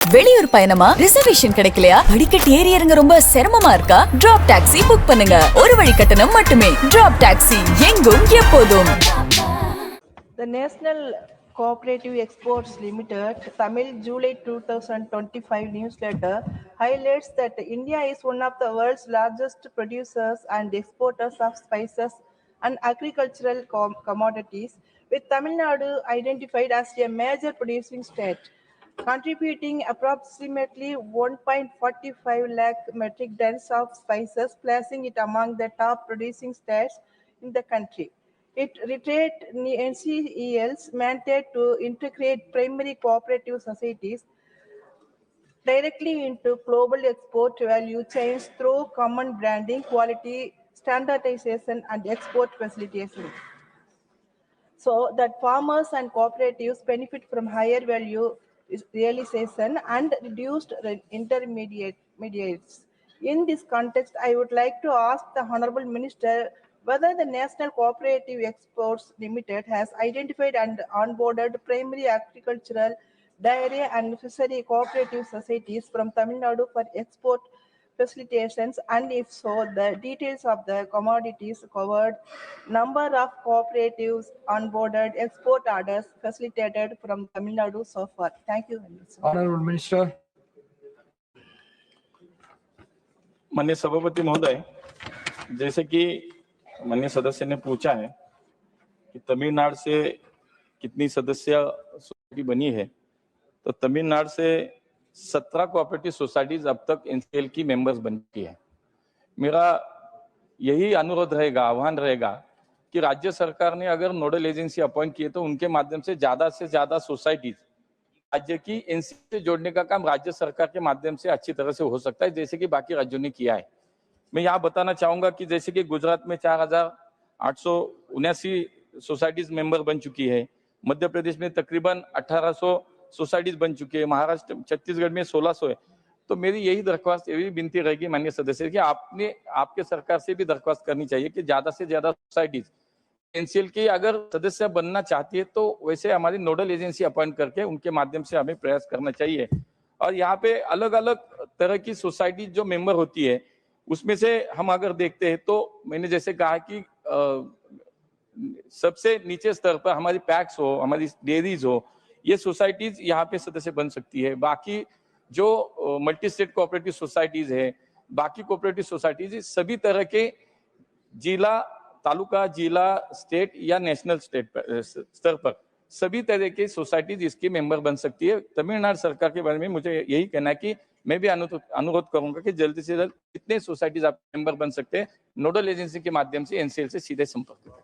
வெளியூர் பயணமா ரிசர்வேஷன் கிடைக்கலையா படிக்கட்டு ஏறி இறங்க ரொம்ப சிரமமா இருக்கா டிராப் டாக்ஸி புக் பண்ணுங்க ஒரு வழி கட்டணம் மட்டுமே டிராப் டாக்ஸி எங்கும் எப்போதும் The National Cooperative Exports Limited Tamil July 2025 newsletter highlights that India is one of the world's largest producers and exporters of spices and agricultural commodities, with Tamil Nadu identified as a major producing state, contributing approximately 1.45 lakh metric tons of spices, placing it among the top producing states in the country. It reiterated NCEL's mandate to integrate primary cooperative societies directly into global export value chains through common branding, quality standardization, and export facilitation, so that farmers and cooperatives benefit from higher value realization and reduced intermediates. In this context, I would like to ask the Honorable Minister whether the National Cooperative Exports Limited has identified and onboarded primary agricultural, dairy and fishery cooperative societies from Tamil Nadu for export facilitations, and if so, the details of the commodities covered, number of cooperatives onboarded, export orders facilitated from Tamil Nadu so far. Thank you. Honorable Minister. माननीय सभापति महोदय, जैसे कि माननीय सदस्य ने पूछा है कि तमिलनाडु से कितनी सदस्य सोसाइटी बनी है, तो तमिलनाडु से 17 कोऑपरेटिव सोसाइटीज अब तक एनसीएल की मेंबर्स बन चुकी है। मेरा यही अनुरोध रहेगा, आह्वान रहेगा कि राज्य सरकार ने अगर नोडल एजेंसी अपॉइंट किए तो उनके माध्यम से ज्यादा सोसाइटीज राज्य की एनसीएल से जोड़ने का काम राज्य सरकार के माध्यम से अच्छी तरह से हो सकता है, जैसे कि बाकी राज्यों ने किया है। मैं यहाँ बताना चाहूंगा कि जैसे कि गुजरात में 4879 सोसाइटीज मेंबर बन चुकी है, मध्य प्रदेश में तकरीबन 1800 सोसाइटीज बन चुकी है, महाराष्ट्र छत्तीसगढ़ में 1600 है। तो मेरी यही दरख्वास्त, यही विनती रहेगी माननीय सदस्य कि आपके सरकार से भी दरख्वास्त करनी चाहिए कि ज्यादा से ज्यादा सोसाइटीज एनसीएल की अगर सदस्य बनना चाहती है तो वैसे हमारी नोडल एजेंसी अपॉइंट करके उनके माध्यम से हमें प्रयास करना चाहिए। और यहाँ पे अलग अलग तरह की सोसाइटी जो मेंबर होती है उसमें से हम अगर देखते हैं तो मैंने जैसे कहा कि सबसे नीचे स्तर पर हमारी पैक्स हो, हमारी डेयरीज हो, ये सोसाइटीज यहाँ पे सदस्य बन सकती है। बाकी जो मल्टी स्टेट कोऑपरेटिव सोसाइटीज है, बाकी कोऑपरेटिव सोसाइटीज, सभी तरह के जिला, तालुका, जिला, स्टेट या नेशनल स्तर पर सभी तरह की सोसाइटीज इसकी मेंबर बन सकती है। तमिलनाडु सरकार के बारे में मुझे यही कहना है कि मैं भी अनुरोध करूंगा कि जल्दी से जल्द कितने सोसाइटीज आप मेंबर बन सकते हैं, नोडल एजेंसी के माध्यम से एनसीएल से सीधे संपर्क करें।